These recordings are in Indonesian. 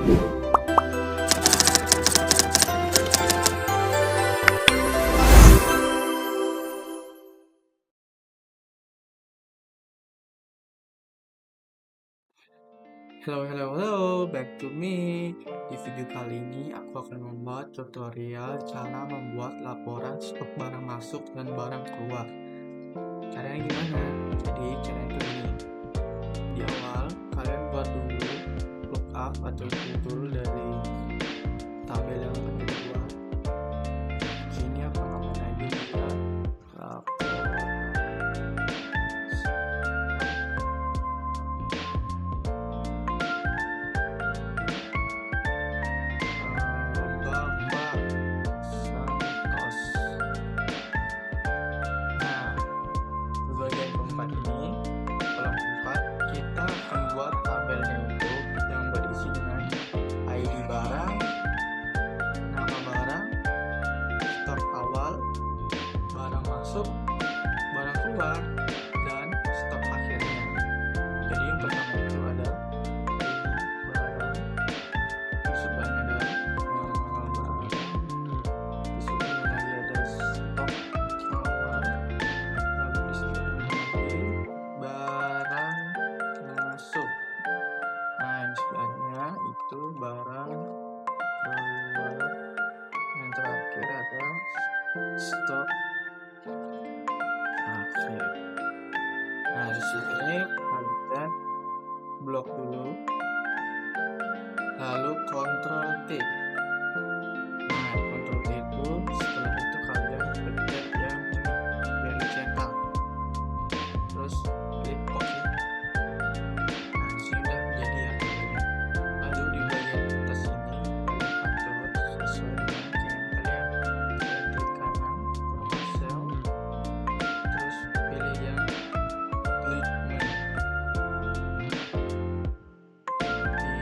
Hello, back to me. Di video kali ini aku akan membuat tutorial cara membuat laporan stok barang masuk dan barang keluar. Caranya gimana? Jadi caranya itu ini. Di awal kalian buat dulu lookup atau dulu dari tabel yang akan kita buat. Sini aku namain aja dia laporan. Bagian keempat ini, kolom 4, kita akan buat tabelnya itu yang berisi dengan ID barang, nama barang, stok awal, barang masuk, barang keluar, dan stok akhirnya. Jadi yang pertama itu ada ID barang, sebanyak ada barang, sebanyak lagi ada stok awal, barang masuk. Nah, yang sebelahnya itu barang keluar. Yang terakhir ada stok akhir. Nah, di sini kalian blok dulu, lalu Ctrl T. Nah, Ctrl T itu setelah itu kalian pencet yang biar dicetak. Terus klik OK. Nah, di sini udah jadi ya. Lalu di bagian atas ini kalian atur sesuai dengan yang kalian. Kalian klik kanan, tombol sel, terus pilih yang klik menu.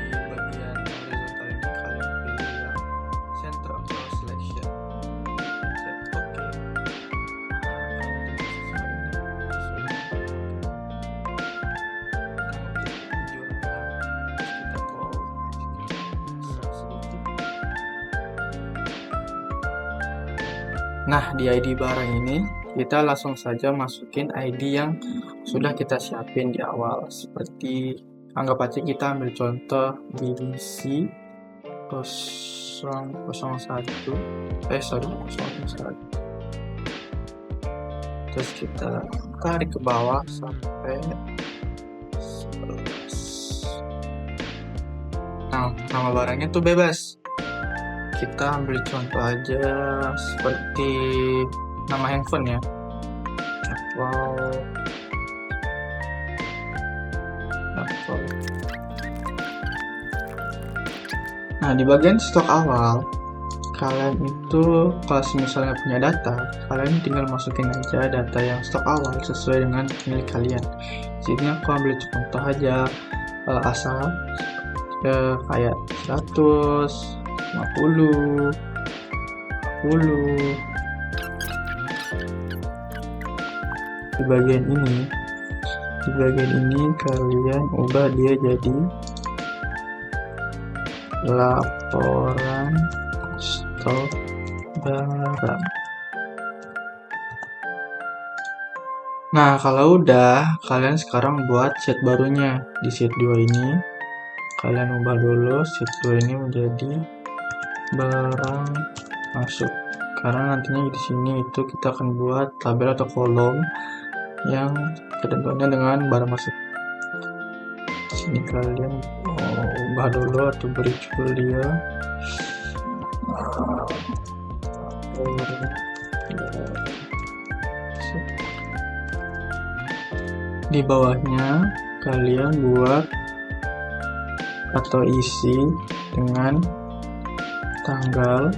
Di bagian horizontal ini kalian pilih yang center across selection. Set OK. Nah, di ID barang ini kita langsung saja masukin ID yang sudah kita siapin di awal. Seperti anggap aja kita ambil contoh divisi 001. Terus kita tarik ke bawah sampai 11. Nah, nama barangnya tuh bebas. Kita ambil contoh aja seperti nama handphone ya. Apple. Nah, di bagian stok awal, kalian itu kalau misalnya punya data, kalian tinggal masukin aja data yang stok awal sesuai dengan milik kalian. Sini aku ambil contoh aja asal kayak 100, 50, 10. Di bagian ini kalian ubah dia jadi laporan stok barang. Nah, kalau udah, kalian sekarang buat sheet barunya. Di sheet 2 ini kalian ubah dulu sheet 2 ini menjadi barang masuk, karena nantinya di sini itu kita akan buat tabel atau kolom yang ketentuannya dengan barang masuk. Di sini kalian ubah dulu atau beri judul dia di bawahnya kalian buat atau isi dengan tanggal,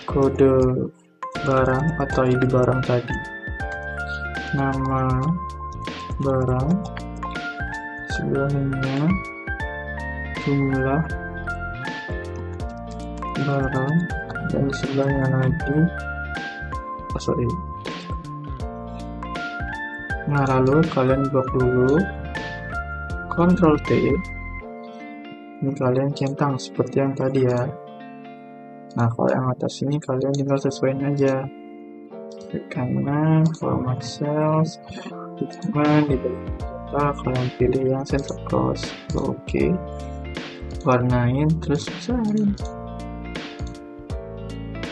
kode barang atau ID barang tadi, nama barang, sebelahnya jumlah barang, dan sebelahnya lagi Nah, lalu kalian blok dulu Ctrl T, ini kalian centang seperti yang tadi ya. Nah, kalau yang atas ini kalian tinggal sesuaiin aja. Klik kanan, format cells, di kanan, di bawah kalian pilih yang center cross. Oke. Warnain, terus besarin.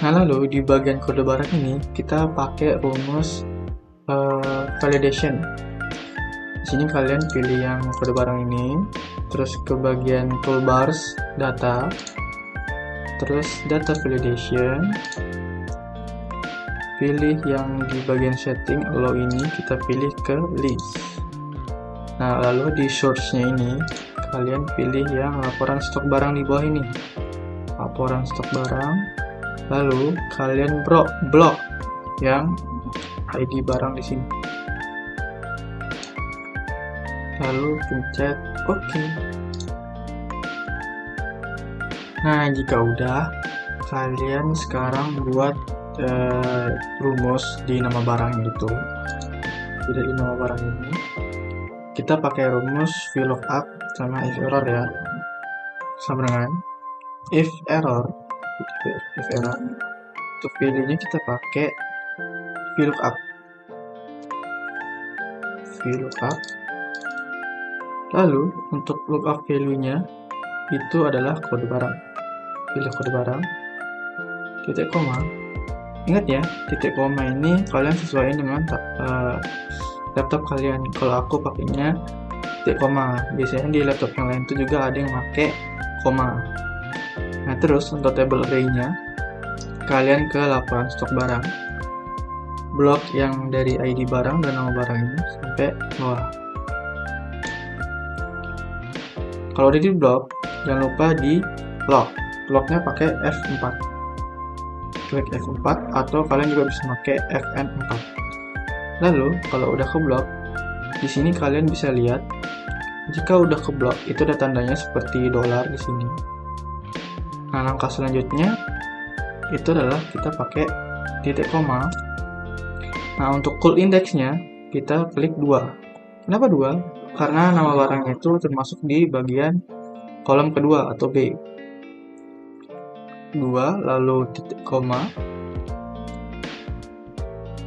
Nah, lalu di bagian kode barang ini kita pakai rumus validation. Di sini kalian pilih yang kode barang ini, terus ke bagian toolbars, data, terus data validation, pilih yang di bagian setting, allow ini kita pilih ke list. Nah, lalu di source-nya ini kalian pilih yang laporan stok barang di bawah ini, laporan stok barang, lalu kalian blok yang ID barang di sini, lalu pencet OK. Nah, jika udah, kalian sekarang buat rumus di nama barang itu. Jadi di nama barang ini kita pakai rumus VLOOKUP sama if error ya, sama dengan if error. Untuk value-nya kita pakai VLOOKUP. Lalu untuk lookup value-nya itu adalah kode barang. Pilih kode barang, titik koma. Ingat ya, titik koma ini kalian sesuaikan dengan laptop kalian. Kalau aku pakainya titik koma. Biasanya di laptop yang lain itu juga ada yang pakai koma. Nah, terus untuk table array-nya kalian ke laporan stok barang, blok yang dari ID barang dan nama barang ini sampai bawah. Kalau udah di blok, jangan lupa di locknya pakai F4. Klik F4 atau kalian juga bisa pakai Fn4. Lalu kalau udah ke blok, di sini kalian bisa lihat jika udah ke blok itu ada tandanya seperti dolar di sini. Nah, langkah selanjutnya itu adalah kita pakai titik koma. Nah, untuk call index-nya kita klik 2. Kenapa 2? Karena nama barang itu termasuk di bagian kolom kedua atau B. 2 lalu titik koma.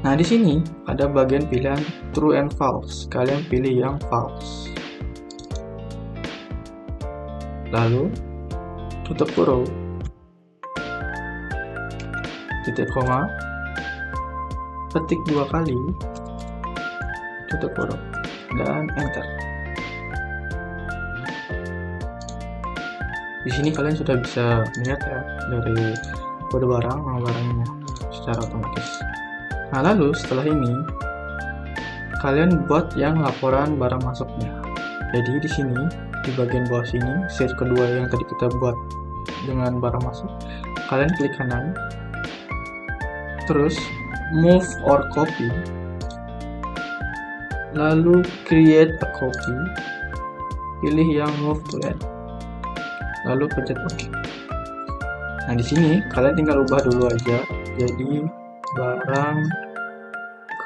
Nah, di sini ada bagian pilihan true and false. Kalian pilih yang false. Lalu tutup kurung, titik koma, ketik 2 kali, tutup kurung, dan enter. Di sini kalian sudah bisa melihat ya dari kode barang, nama barangnya secara otomatis. Nah, lalu setelah ini kalian buat yang laporan barang masuknya. Jadi di sini di bagian bawah sini sheet kedua yang tadi kita buat dengan barang masuk, kalian klik kanan, terus move or copy, lalu create a copy, pilih yang move to end, lalu pencet OK. Nah, di sini kalian tinggal ubah dulu aja jadi barang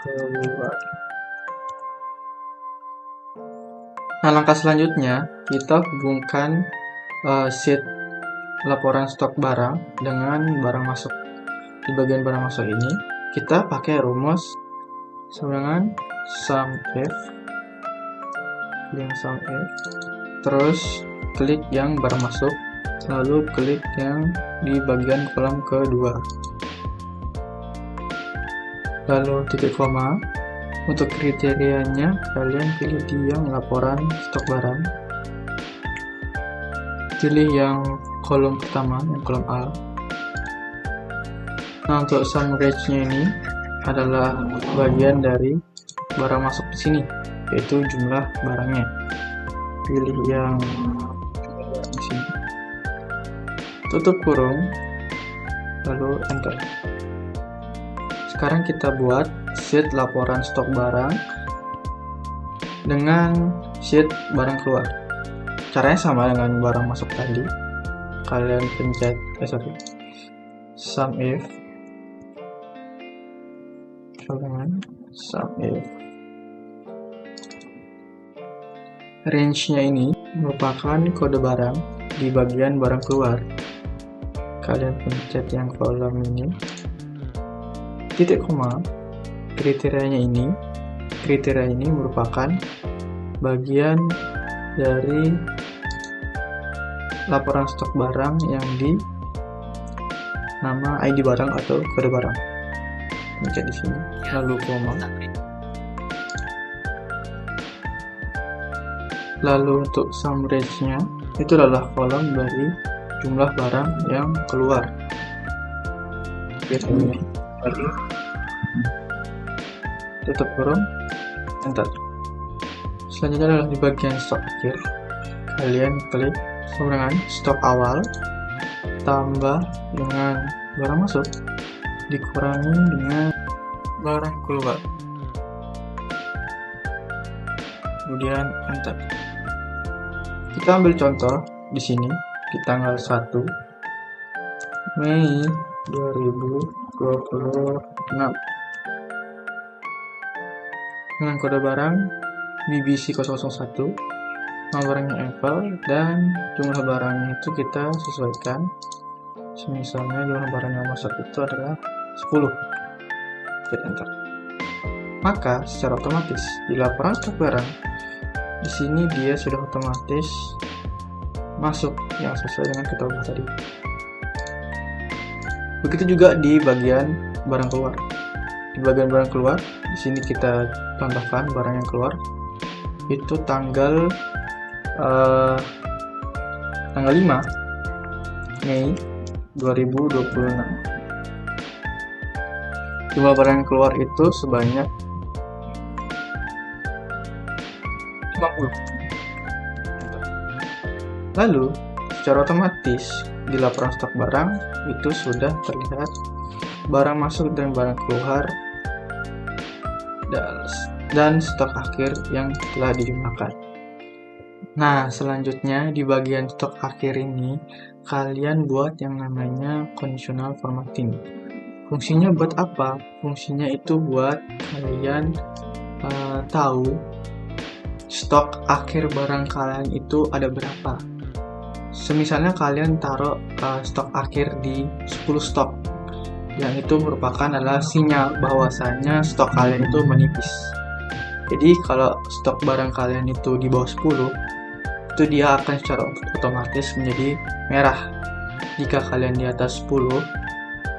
keluar. Nah, langkah selanjutnya kita hubungkan sheet laporan stok barang dengan barang masuk. Di bagian barang masuk ini kita pakai rumus sama dengan SUMIF, terus klik yang barang masuk, lalu klik yang di bagian kolom kedua, lalu titik koma. Untuk kriterianya kalian pilih di yang laporan stok barang, pilih yang kolom pertama, yang kolom A. Nah, untuk sum range-nya ini adalah bagian dari barang masuk di sini, yaitu jumlah barangnya. Pilih yang di sini, tutup kurung, lalu enter. Sekarang kita buat sheet laporan stok barang dengan sheet barang keluar. Caranya sama dengan barang masuk tadi. Kalian pencet SUMIF, range-nya ini merupakan kode barang di bagian barang keluar. Kalian pencet yang kolom ini, titik koma, kriteria ini merupakan bagian dari laporan stok barang yang di nama ID barang atau kode barang. Pencet di sini, lalu koma. Lalu untuk sum range-nya itu adalah kolom dari jumlah barang yang keluar. Biasanya lalu tutup kurung, enter. Selanjutnya adalah di bagian stok akhir. Kalian klik dengan stok awal tambah dengan barang masuk dikurangi dengan barang keluar, kemudian enter. Kita ambil contoh di sini di tanggal 1 Mei 2026 dengan kode barang BBC001, nama barangnya Apple, dan jumlah barangnya itu kita sesuaikan. Misalnya jumlah barang yang masuk itu adalah 10. Hit enter. Maka secara otomatis di laporan stok barang di sini dia sudah otomatis masuk yang sesuai dengan kita ubah tadi. Begitu juga di bagian barang keluar. Di bagian barang keluar, di sini kita tambahkan barang yang keluar itu tanggal 5 Mei 2026. Jumlah barang yang keluar itu sebanyak 50. Lalu, secara otomatis di laporan stok barang itu sudah terlihat barang masuk dan barang keluar dan stok akhir yang telah dijumlahkan. Nah, selanjutnya di bagian stok akhir ini kalian buat yang namanya conditional formatting. Fungsinya buat apa? Fungsinya itu buat kalian tahu stok akhir barang kalian itu ada berapa. Semisalnya kalian taruh stok akhir di 10 stok, yang itu merupakan adalah sinyal bahwasanya stok kalian itu menipis. Jadi kalau stok barang kalian itu di bawah 10, itu dia akan secara otomatis menjadi merah. Jika kalian di atas 10,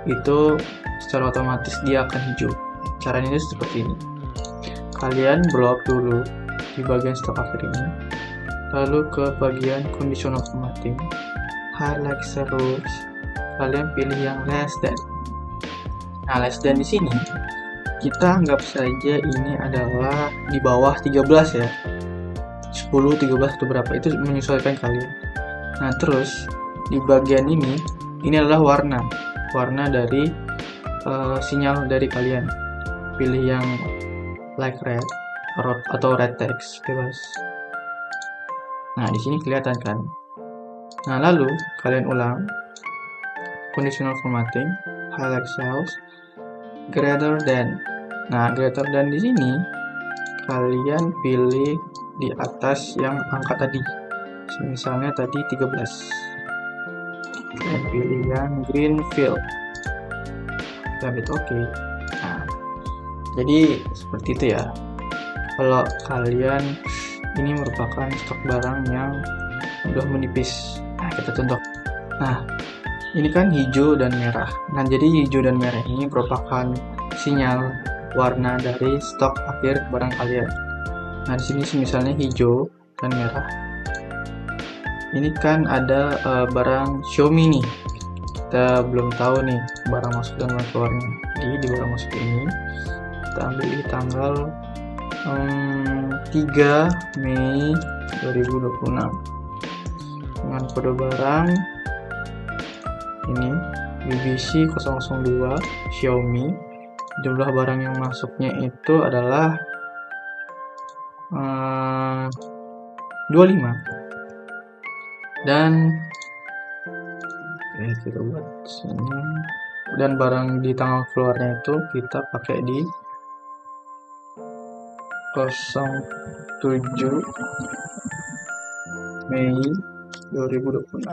itu secara otomatis dia akan hijau. Caranya itu seperti ini. Kalian blok dulu di bagian stok akhir ini, lalu ke bagian conditional formatting, highlight search, kalian pilih yang less than. Nah, less than di sini kita anggap saja ini adalah di bawah 13 ya. 10, 13 atau berapa itu menyesuaikan kalian. Nah, terus di bagian ini adalah warna dari sinyal dari kalian. Pilih yang like red atau red text bebas. Nah, di sini kelihatan kan. Nah, lalu kalian ulang conditional formatting, highlight cells, greater than. Nah, greater than di sini kalian pilih di atas yang angka tadi. Misalnya tadi 13. Kalian pilih yang green fill. Kita hit OK. Nah, jadi seperti itu ya. Kalau kalian ini merupakan stok barang yang udah menipis. Nah, kita contoh. Nah, ini kan hijau dan merah. Nah, jadi hijau dan merah ini merupakan sinyal warna dari stok akhir barang kalian. Nah, di sini misalnya hijau dan merah. Ini kan ada barang Xiaomi nih. Kita belum tahu nih barang masuk dan barang keluarnya. Jadi di barang masuk ini kita ambil di tanggal 3 Mei 2026 dengan kode barang ini BBC002 Xiaomi. Jumlah barang yang masuknya itu adalah 25 dan kita buat sini, dan barang di tanggal keluarnya itu kita pakai di 07 Mei 2026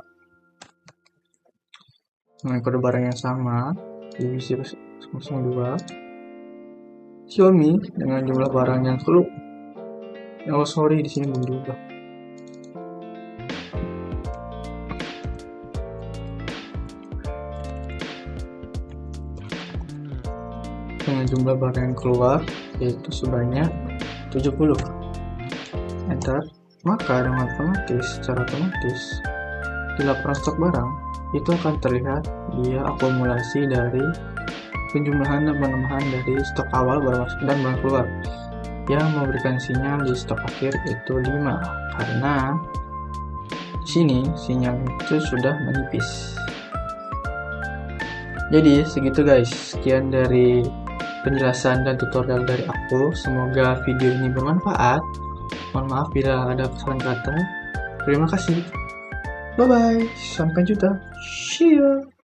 dengan kode barang yang sama divisi 002. Xiaomi dengan jumlah barang yang sorry, di sini belum diubah. Dengan jumlah barang yang keluar yaitu sebanyak 70. Enter. Maka dengan secara otomatis di laporan stok barang itu akan terlihat dia akumulasi dari penjumlahan dan penambahan dari stok awal barang masuk dan barang keluar yang memberikan sinyal di stok akhir itu 5, karena di sini sinyal itu sudah menipis. Jadi segitu guys, sekian dari penjelasan dan tutorial dari aku. Semoga video ini bermanfaat. Mohon maaf bila ada kesalahan kata. Terima kasih. Bye bye. Sampai jumpa. See you.